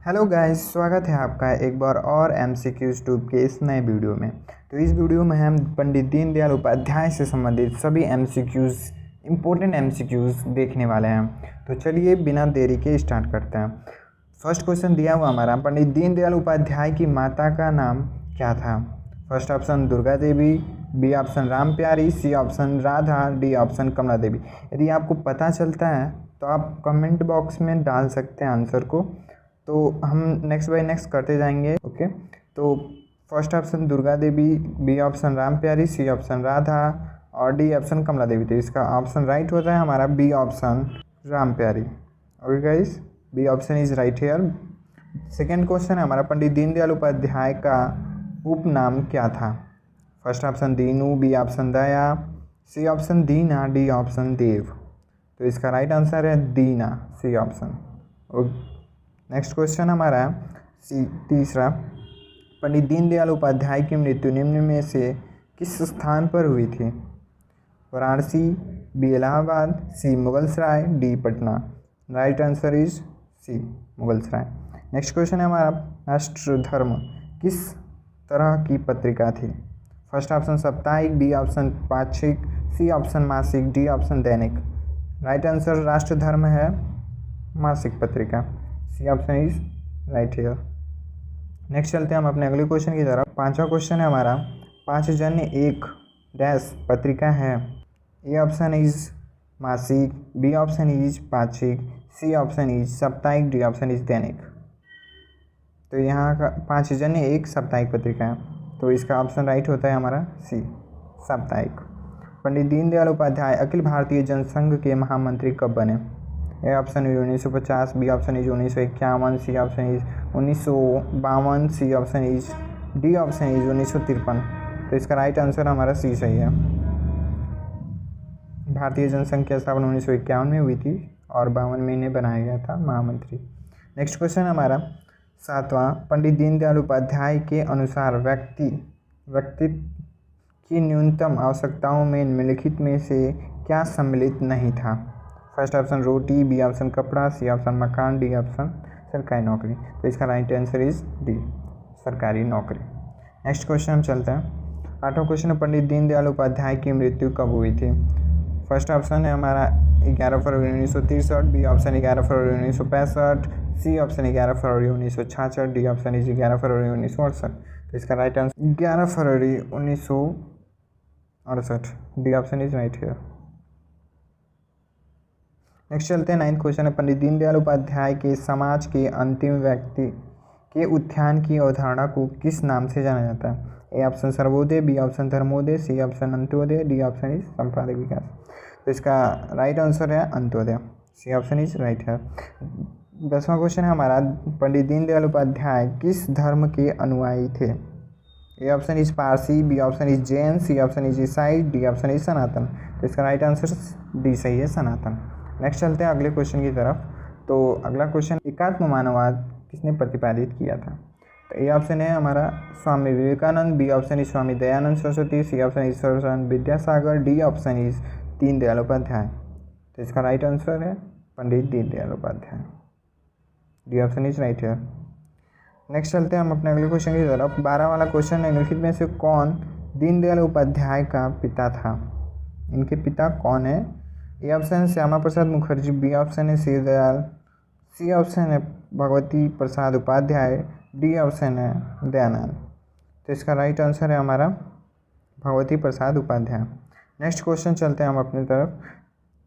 Hello guys, स्वागत है आपका एक बार और MCQs ट्यूब के इस नए वीडियो में। तो इस वीडियो में हम पंडित दीनदयाल उपाध्याय से संबंधित सभी MCQs इम्पोर्टेंट MCQs देखने वाले हैं। तो चलिए बिना देरी के स्टार्ट करते हैं। फर्स्ट क्वेश्चन दिया हुआ हमारा, पंडित दीनदयाल उपाध्याय की माता का नाम क्या था? First option Durga Devi, B option Ram Pyari, C option Radha, D option Kamala Devi. यदि आपको पता चलता है तो आप कमेंट बॉक्स में डाल सकते हैं आंसर को, तो हम नेक्स्ट बाय नेक्स्ट करते जाएंगे। ओके, तो first option Durga Devi, B option Ram Pyari, C option Radha और डी ऑप्शन कमला देवी। तो इसका ऑप्शन राइट होता है हमारा B option Ram Pyari. Okay guys, B option is right here. Second question है हमारा, पंडित दीनदयाल उपाध्याय का उपनाम क्या था? First option Dinu, B option Daya, C option Dina, D option Dev. तो इसका राइट आंसर है Dina, C option. Next question हमारा तीसरा, पंडित दीनदयाल उपाध्याय की मृत्यु निम्न में से किस स्थान पर हुई थी? Varanasi, B Allahabad, C Mughalsarai, D Patna. Right answer is C Mughalsarai. Next question है हमारा, राष्ट्र धर्म किस तरह की पत्रिका थी? फर्स्ट ऑप्शन साप्ताहिक, बी ऑप्शन पाक्षिक, सी ऑप्शन मासिक, डी ऑप्शन दैनिक। राइट आंसर राष्ट्र धर्म है मासिक पत्रिका, C option is right here. Next चलते हैं हम अपने अगले क्वेश्चन की तरफ। पांचवा क्वेश्चन है हमारा, पांचजन्य एक डैश पत्रिका है? ए ऑप्शन इज मासिक, बी ऑप्शन इज पाक्षिक, सी ऑप्शन इज साप्ताहिक, डी ऑप्शन इज दैनिक। तो यहाँ का पांचजन्य एक साप्ताहिक पत्रिका है, तो इसका ऑप्शन राइट होता है हमारा सी साप्ताहिक। पंडित दीनदयाल उपाध्याय अखिल भारतीय जनसंघ के महामंत्री कब बने? A option is 1950, B option is 1951, C option is 1952, C option is D option is 1953। तो इसका राइट आंसर हमारा सी सही है। भारतीय जनसंघ की स्थापना 1951 में हुई थी और 52 में इन्हें बनाया गया था महामंत्री। नेक्स्ट क्वेश्चन हमारा सातवां, पंडित दीनदयाल उपाध्याय के अनुसार व्यक्ति की न्यूनतम आवश्यकताओं में निम्नलिखित में से क्या सम्मिलित नहीं था? फर्स्ट ऑप्शन रोटी, बी ऑप्शन कपड़ा, सी ऑप्शन मकान, डी ऑप्शन सरकारी नौकरी। तो इसका राइट आंसर इज डी सरकारी नौकरी। नेक्स्ट क्वेश्चन हम चलते हैं। आठवां क्वेश्चन, पंडित दीनदयाल उपाध्याय की मृत्यु कब हुई थी? फर्स्ट ऑप्शन है हमारा 11 फरवरी 1963, बी ऑप्शन 11 फरवरी 1965, सी ऑप्शन 11 फरवरी 1966, डी ऑप्शन इज 11 फरवरी 1968। तो इसका राइट आंसर 11 फरवरी 1968, D option is right here. Next चलते हैं नाइन्थ क्वेश्चन है, पंडित दीनदयाल उपाध्याय के समाज के अंतिम व्यक्ति के उत्थान की अवधारणा को किस नाम से जाना जाता है? A option Sarvodaya, B option Dharmodaya, C option Antyodaya, D option is सांप्रदायिक विकास। तो इसका राइट आंसर है Antyodaya, C option is right है। 10वां क्वेश्चन है हमारा, पंडित दीनदयाल उपाध्याय किस धर्म के अनुयायी थे? A option is Parsi, B option is Jain, C option is ईसाई, डी ऑप्शन इज सनातन। तो इसका राइट आंसर डी सही है, सनातन। नेक्स्ट चलते हैं अगले क्वेश्चन की तरफ। तो अगला क्वेश्चन, एकात्म मानववाद किसने प्रतिपादित किया था? तो ए ऑप्शन है हमारा Swami Vivekananda, B option is Swami Dayanand Saraswati, C option is Saraswati Vidyasagar, D option is Deendayal Upadhyay. तो इसका राइट आंसर है Pandit Deendayal Upadhyay, D option is right है। नेक्स्ट चलते हैं हम अपने अगले क्वेश्चन की तरफ। 12 वाला क्वेश्चन है, निम्नलिखित में से कौन दीनदयाल उपाध्याय का पिता था? इनके पिता कौन है? A option Shyama Prasad Mukherjee, B option है शिवदयाल, सी ऑप्शन है भगवती प्रसाद उपाध्याय, डी ऑप्शन है दयानंद। तो इसका राइट आंसर है हमारा भगवती प्रसाद उपाध्याय। नेक्स्ट क्वेश्चन चलते हैं हम अपनी तरफ।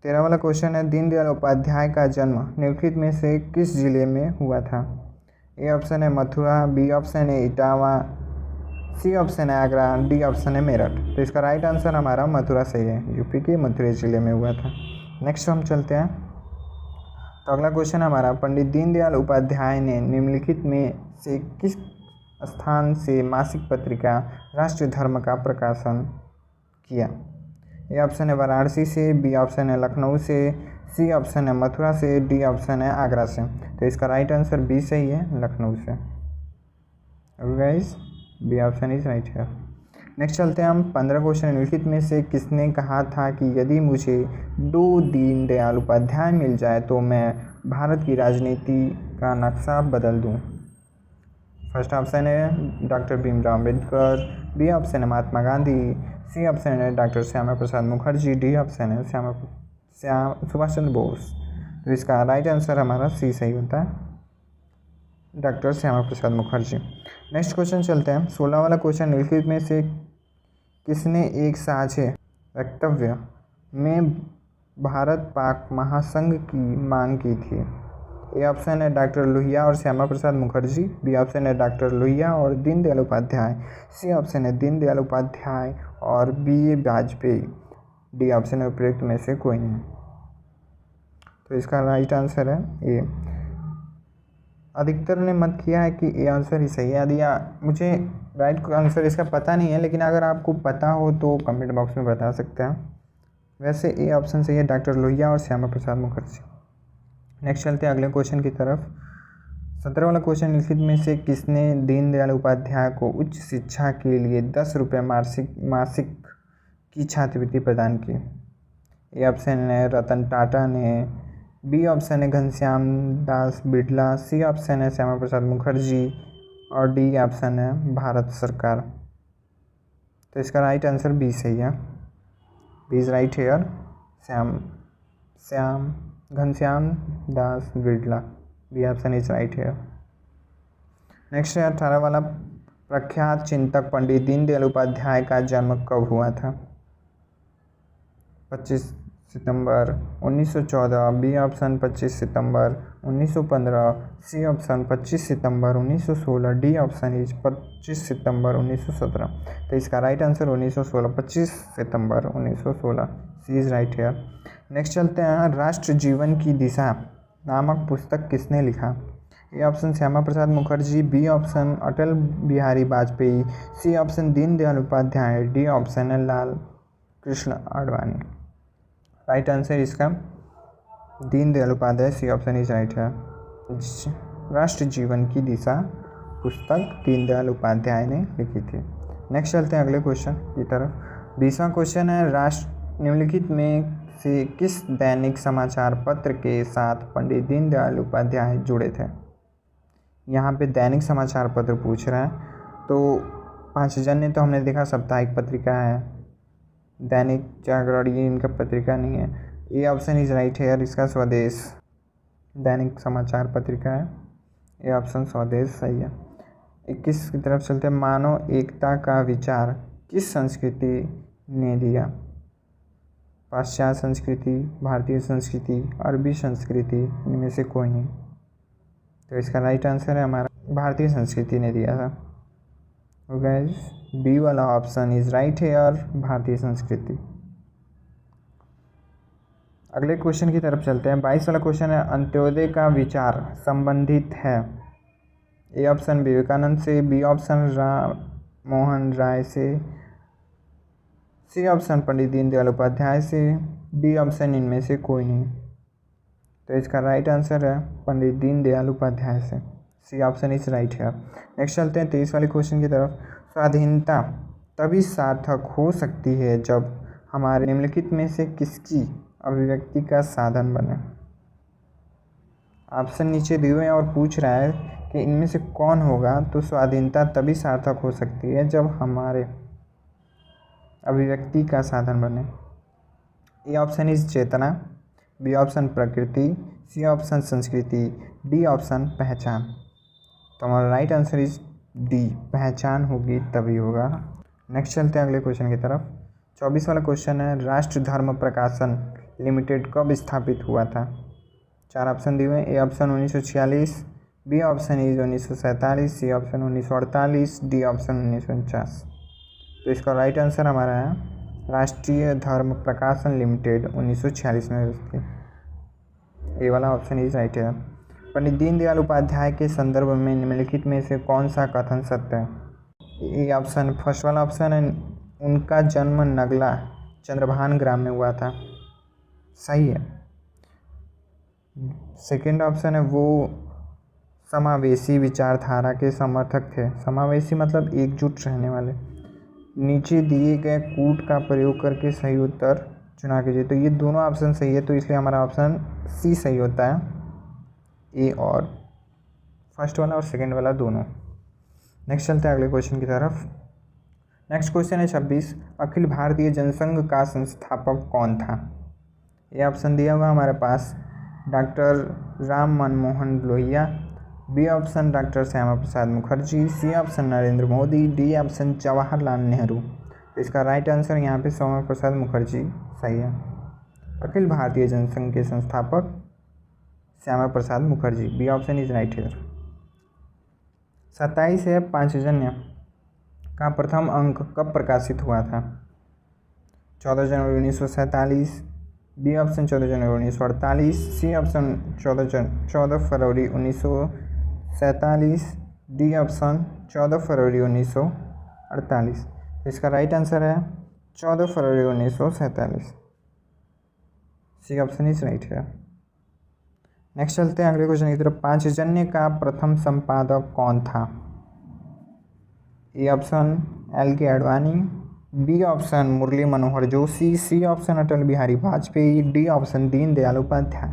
13 वाला क्वेश्चन है, दीनदयाल उपाध्याय का जन्म निम्नलिखित में से किस जिले में हुआ था? ए ऑप्शन है मथुरा, बी ऑप्शन है इटावा, सी ऑप्शन है आगरा, डी ऑप्शन है मेरठ। तो इसका राइट आंसर हमारा मथुरा सही है, यूपी के मथुरा जिले में हुआ था। नेक्स्ट हम चलते हैं। तो अगला क्वेश्चन हमारा, पंडित दीनदयाल उपाध्याय ने निम्नलिखित में से किस स्थान से मासिक पत्रिका राष्ट्र धर्म का प्रकाशन किया? ए ऑप्शन है वाराणसी से, बी ऑप्शन है लखनऊ से, सी ऑप्शन है मथुरा से, डी ऑप्शन है आगरा से। तो इसका राइट आंसर बी सही है, लखनऊ से। Guys, B option is right है। नेक्स्ट चलते हैं हम 15 क्वेश्चन। निम्नलिखित में से किसने कहा था कि यदि मुझे 2 दीनदयाल उपाध्याय मिल जाए तो मैं भारत की राजनीति का नक्शा बदल दूं। फर्स्ट ऑप्शन है doctor Bhimrao Ambedkar, B option है महात्मा गांधी, सी ऑप्शन है doctor Shyama Prasad Mukherjee, D option है सुभाष चंद्र बोस। तो इसका राइट आंसर हमारा सी सही होता है, doctor Shyama Prasad Mukherjee. Next question चलते हैं। 16 वाला क्वेश्चन, निम्नलिखित में से किसने एक साझे वक्तव्य में भारत पाक महासंघ की मांग की थी। ए ऑप्शन है डॉक्टर लोहिया और श्यामा प्रसाद मुखर्जी, बी ऑप्शन है डॉक्टर लोहिया और दीनदयाल उपाध्याय, सी ऑप्शन है दीनदयाल उपाध्याय और बी वाजपेयी, डी ऑप्शन है उपयुक्त में से कोई नहीं। तो इसका राइट आंसर है ए। अधिकतर ने मत किया है कि ए आंसर ही सही है। यदि मुझे राइट आंसर इसका पता नहीं है, लेकिन अगर आपको पता हो तो कमेंट बॉक्स में बता सकते हैं। वैसे ए ऑप्शन सही है, डॉक्टर लोहिया और श्यामा प्रसाद मुखर्जी। नेक्स्ट चलते हैं अगले क्वेश्चन की तरफ। 17 वाला क्वेश्चन, निम्नलिखित में से किसने दीनदयाल उपाध्याय को उच्च शिक्षा के लिए 10 रुपये मासिक की छात्रवृत्ति प्रदान की। ए ऑप्शन है रतन टाटा ने, बी ऑप्शन है घनश्याम दास बिड़ला, सी ऑप्शन है श्यामा प्रसाद मुखर्जी और डी ऑप्शन है भारत सरकार। तो इसका राइट आंसर बी सही है, B is right here, Ghanshyam Das Birla, B option is right here. Next है 18 वाला, प्रख्यात चिंतक पंडित दीनदयाल उपाध्याय का जन्म कब हुआ था। 25 सितंबर 1914, बी ऑप्शन 25 सितंबर 1915, सी ऑप्शन 25 सितंबर 1916, डी ऑप्शन इज 25 सितंबर 1917। तो इसका राइट आंसर 1916, 25 सितंबर 1916, C is right here. Next चलते हैं, राष्ट्र जीवन की दिशा नामक पुस्तक किसने लिखा। A option Shyama Prasad Mukherjee, B option Atal Bihari Vajpayee, C option Deendayal Upadhyay, D option है लाल कृष्ण आडवाणी। राइट आंसर इसका Deendayal Upadhyay, C option is right है। राष्ट्र जीवन की दिशा पुस्तक दीनदयाल उपाध्याय ने लिखी थी। नेक्स्ट चलते हैं अगले क्वेश्चन की तरफ। 20वां क्वेश्चन है, निम्नलिखित में से किस दैनिक समाचार पत्र के साथ पंडित दीनदयाल उपाध्याय जुड़े थे। यहाँ पे दैनिक समाचार पत्र पूछ रहा है, तो पांचजन्य तो हमने देखा साप्ताहिक पत्रिका है, दैनिक जागरण ये इनका पत्रिका नहीं है। A option is right here, इसका स्वदेश दैनिक समाचार पत्रिका है, ए ऑप्शन स्वदेश सही है। 21 की तरफ चलते हैं, मानव एकता का विचार किस संस्कृति ने दिया। पाश्चात्य संस्कृति, भारतीय संस्कृति, अरबी संस्कृति, इनमें से कोई नहीं। तो इसका राइट आंसर है हमारा भारतीय संस्कृति ने दिया था। तो गाइस बी वाला ऑप्शन इज राइट हेयर, भारतीय संस्कृति। अगले क्वेश्चन की तरफ चलते हैं। 22 वाला क्वेश्चन है, अंत्योदय का विचार संबंधित है। ए ऑप्शन विवेकानंद से, बी ऑप्शन राम मोहन राय से, सी ऑप्शन पंडित दीनदयाल उपाध्याय से, डी ऑप्शन इनमें से कोई नहीं। तो इसका राइट आंसर है पंडित दीनदयाल उपाध्याय से, सी ऑप्शन इज राइट है। नेक्स्ट चलते हैं 23 वाले क्वेश्चन की तरफ। स्वाधीनता तभी सार्थक हो सकती है जब हमारे निम्नलिखित में से किसकी अभिव्यक्ति का साधन बने। ऑप्शन नीचे दिए हुए हैं और पूछ रहा है कि इनमें से कौन होगा। तो स्वाधीनता तभी सार्थक हो सकती है जब हमारे अभिव्यक्ति का साधन बने। ए ऑप्शन इज चेतना, बी ऑप्शन प्रकृति, सी ऑप्शन संस्कृति, डी ऑप्शन पहचान। तो हमारा राइट आंसर इज डी, पहचान होगी तभी होगा। नेक्स्ट चलते हैं अगले क्वेश्चन की तरफ। 24 वाला क्वेश्चन है, राष्ट्र धर्म प्रकाशन लिमिटेड कब स्थापित हुआ था। 4 ऑप्शन दिए हुए हैं। A option 1946, B option is 1947, C option 1948, D option 1949। तो इसका राइट आंसर हमारा है राष्ट्रीय धर्म प्रकाशन लिमिटेड 1946 में थी। ए वाला ऑप्शन इज राइट है। पंडित दीनदयाल उपाध्याय के संदर्भ में निम्नलिखित में से कौन सा कथन सत्य है। ए ऑप्शन फर्स्ट वाला ऑप्शन है, उनका जन्म नगला चंद्रभान ग्राम में हुआ था, सही है। सेकेंड ऑप्शन है, वो समावेशी विचारधारा के समर्थक थे। समावेशी मतलब एकजुट रहने वाले। नीचे दिए गए कूट का प्रयोग करके सही उत्तर चुना कीजिए। तो ये दोनों ऑप्शन सही है, तो इसलिए हमारा ऑप्शन सी सही होता है, ए और फर्स्ट वाला और सेकंड वाला दोनों। नेक्स्ट चलते हैं अगले क्वेश्चन की तरफ। नेक्स्ट क्वेश्चन है 26, अखिल भारतीय जनसंघ का संस्थापक कौन था? ये ऑप्शन दिया हुआ हमारे पास, doctor Ram Manmohan Lohia, B option doctor Shyama Prasad Mukherjee, C option Narendra Modi, D option Jawaharlal Nehru. तो इसका राइट आंसर यहाँ पे श्यामा प्रसाद मुखर्जी सही है। अखिल भारतीय जनसंघ के संस्थापक Shyama Prasad Mukherjee, B option is right here. 27 है, पांचजन्य का प्रथम अंक कब प्रकाशित हुआ था? 14 जनवरी 1947, बी ऑप्शन 14 जनवरी 1948, सी ऑप्शन 14 फरवरी 1947, डी ऑप्शन 14 फरवरी 1948। तो इसका राइट आंसर है 14 फरवरी 1947, सी ऑप्शन इज राइट है। नेक्स्ट चलते हैं अगले क्वेश्चन की तरफ। पांचजन्य का प्रथम संपादक कौन था? A option LK Advani, B option Murli Manohar Joshi, C option Atal Bihari Vajpayee, D option Deendayal Upadhyay.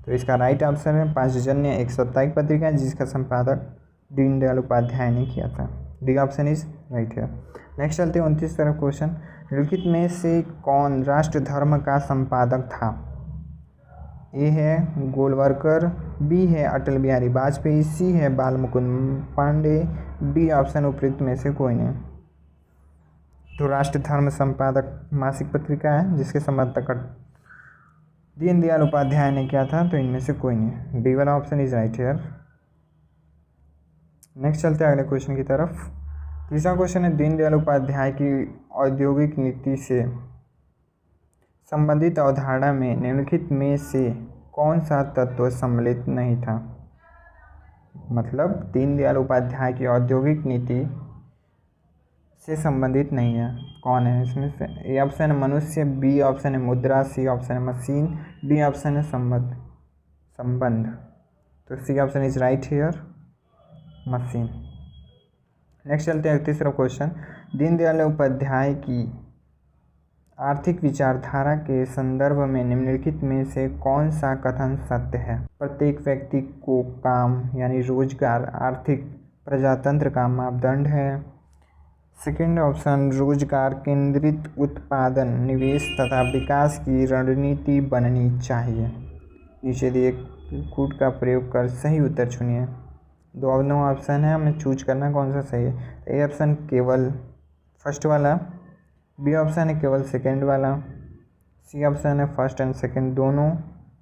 तो इसका राइट आंसर है पांचजन्य एक साप्ताहिक पत्रिका है जिसका संपादक दीनदयाल उपाध्याय ने किया था, डी ऑप्शन इज राइट है। नेक्स्ट चलते हैं 29 तरफ क्वेश्चन। निम्नलिखित में से कौन राष्ट्र धर्म का संपादक था? ए है गोलवरकर, बी है अटल बिहारी वाजपेयी, सी है बाल मुकुंद पांडे, डी ऑप्शन उपयुक्त में से कोई नहीं। तो राष्ट्र धर्म संपादक मासिक पत्रिका है जिसके संपादक दीनदयाल उपाध्याय ने किया था, तो इनमें से कोई नहीं, डी वाला option is right here. Next चलते हैं अगले क्वेश्चन की तरफ। तीसरा क्वेश्चन है, दीनदयाल उपाध्याय की औद्योगिक नीति से संबंधित अवधारणा में निम्नलिखित में से कौन सा तत्व सम्मिलित नहीं था? मतलब दीनदयाल उपाध्याय की औद्योगिक नीति से संबंधित नहीं है, कौन है इसमें से? ए ऑप्शन है मनुष्य, बी ऑप्शन है मुद्रा, सी ऑप्शन है मशीन, डी ऑप्शन है संबंध। तो C option is right here, machine. Next चलते हैं तीसरा क्वेश्चन। दीनदयाल उपाध्याय की आर्थिक विचारधारा के संदर्भ में निम्नलिखित में से कौन सा कथन सत्य है? प्रत्येक व्यक्ति को काम यानी रोजगार आर्थिक प्रजातंत्र का मापदंड है। सेकेंड ऑप्शन रोजगार केंद्रित उत्पादन, निवेश तथा विकास की रणनीति बननी चाहिए। नीचे दिए कूट का प्रयोग कर सही उत्तर चुनिए। दोनों ऑप्शन है, हमें चूज करना कौन सा सही है। ए ऑप्शन केवल फर्स्ट वाला, बी ऑप्शन है केवल सेकेंड वाला, सी ऑप्शन है फर्स्ट एंड सेकेंड दोनों,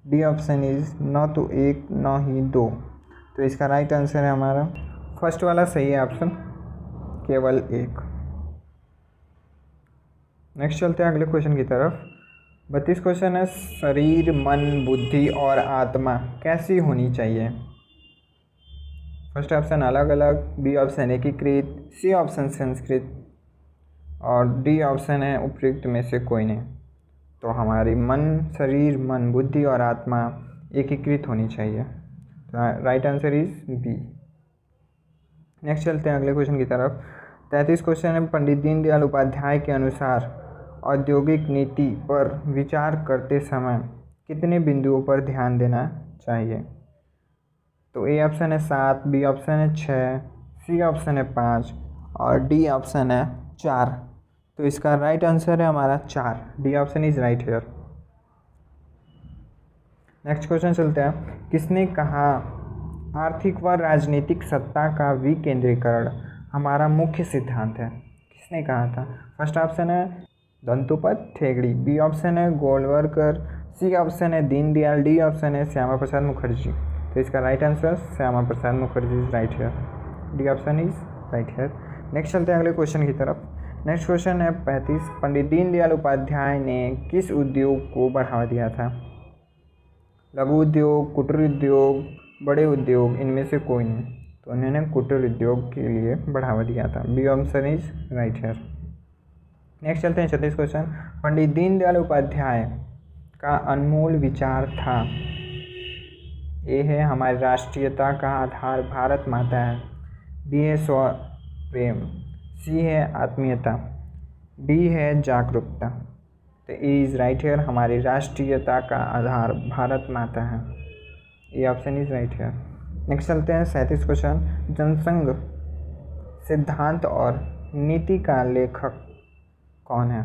डी ऑप्शन इज न तो एक न ही दो। तो इसका राइट आंसर है हमारा फर्स्ट वाला सही है ऑप्शन, केवल एक। नेक्स्ट चलते हैं अगले क्वेश्चन की तरफ। 32 क्वेश्चन है, शरीर मन बुद्धि और आत्मा कैसी होनी चाहिए? फर्स्ट ऑप्शन अलग अलग, बी ऑप्शन एकीकृत, सी ऑप्शन संस्कृत और डी ऑप्शन है उपयुक्त में से कोई नहीं। तो हमारी शरीर मन बुद्धि और आत्मा एकीकृत होनी चाहिए। तो right answer is B. Next चलते हैं अगले क्वेश्चन की तरफ। 33 क्वेश्चन है, पंडित दीनदयाल उपाध्याय के अनुसार औद्योगिक नीति पर विचार करते समय कितने बिंदुओं पर ध्यान देना चाहिए? तो ए ऑप्शन है 7, बी ऑप्शन है 6, सी ऑप्शन है 5 और डी ऑप्शन है 4। तो इसका राइट आंसर है हमारा 4, D option is right here. Next question चलते हैं। किसने कहा आर्थिक व राजनीतिक सत्ता का विकेंद्रीकरण हमारा मुख्य सिद्धांत है? किसने कहा था? फर्स्ट ऑप्शन है दंतोपंत ठेंगड़ी, बी ऑप्शन है गोलवरकर, सी ऑप्शन है दीनदयाल, डी ऑप्शन है श्यामा प्रसाद मुखर्जी। तो इसका right answer Shyama Prasad Mukherjee is right here, D option is right here. Next चलते हैं अगले क्वेश्चन की तरफ। नेक्स्ट क्वेश्चन है 35, पंडित दीनदयाल उपाध्याय ने किस उद्योग को बढ़ावा दिया था? लघु उद्योग, कुटीर उद्योग, बड़े उद्योग, इनमें से कोई नहीं। तो उन्होंने कुटीर उद्योग के लिए बढ़ावा दिया था, B option is right here. Next चलते हैं 36 क्वेश्चन। पंडित दीनदयाल उपाध्याय का अनमोल विचार था? ए है हमारी राष्ट्रीयता का आधार भारत माता है, बी है स्व प्रेम, सी है आत्मीयता, डी है जागरूकता। तो ए इज़ राइट हियर, हमारी राष्ट्रीयता का आधार भारत माता है, A option is right here. Next चलते हैं 37 क्वेश्चन। जनसंघ सिद्धांत और नीति का लेखक कौन है?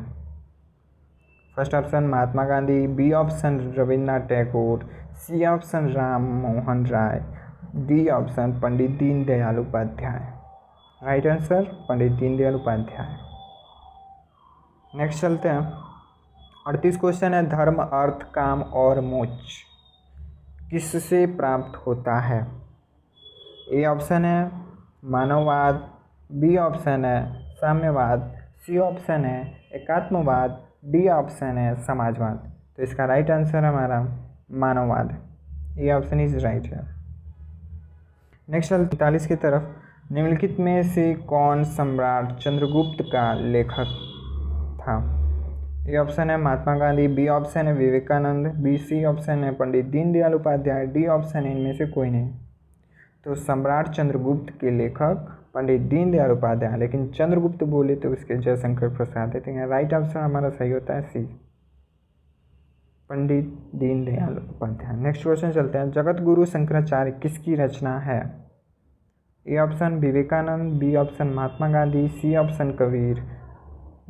First option Mahatma Gandhi, B option Rabindranath Tagore, C option Ram Mohan Roy, D option Pandit Deendayal Upadhyay. Right answer Pandit Deendayal Upadhyay. Next चलते हैं 38 क्वेश्चन है। धर्म अर्थ काम और मोक्ष किससे प्राप्त होता है? ए ऑप्शन है मानववाद, बी ऑप्शन है साम्यवाद, सी ऑप्शन है एकात्मवाद, डी ऑप्शन है समाजवाद। तो इसका राइट आंसर हमारा मानववाद, ये ऑप्शन इज राइट है। नेक्स्ट 45 की तरफ। निम्नलिखित में से कौन सम्राट चंद्रगुप्त का लेखक था? ए ऑप्शन है महात्मा गांधी, बी ऑप्शन है विवेकानंद, बी सी ऑप्शन है पंडित दीनदयाल उपाध्याय, डी ऑप्शन है इनमें से कोई नहीं। तो सम्राट चंद्रगुप्त के लेखक पंडित दीनदयाल उपाध्याय, लेकिन चंद्रगुप्त बोले तो उसके जयशंकर प्रसाद देते हैं। राइट आंसर हमारा सही होता है C, Pandit Deendayal Upadhyay. Next question चलते हैं। जगत गुरु शंकराचार्य किसकी रचना है? A option Vivekananda, B option Mahatma Gandhi, C option Kabir,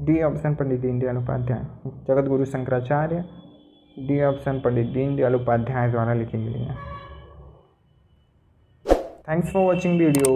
D option Pandit Deendayal Upadhyay. Jagat Guru Shankaracharya, D option Pandit Deendayal Upadhyay द्वारा लिखी गई है। Thanks for watching video.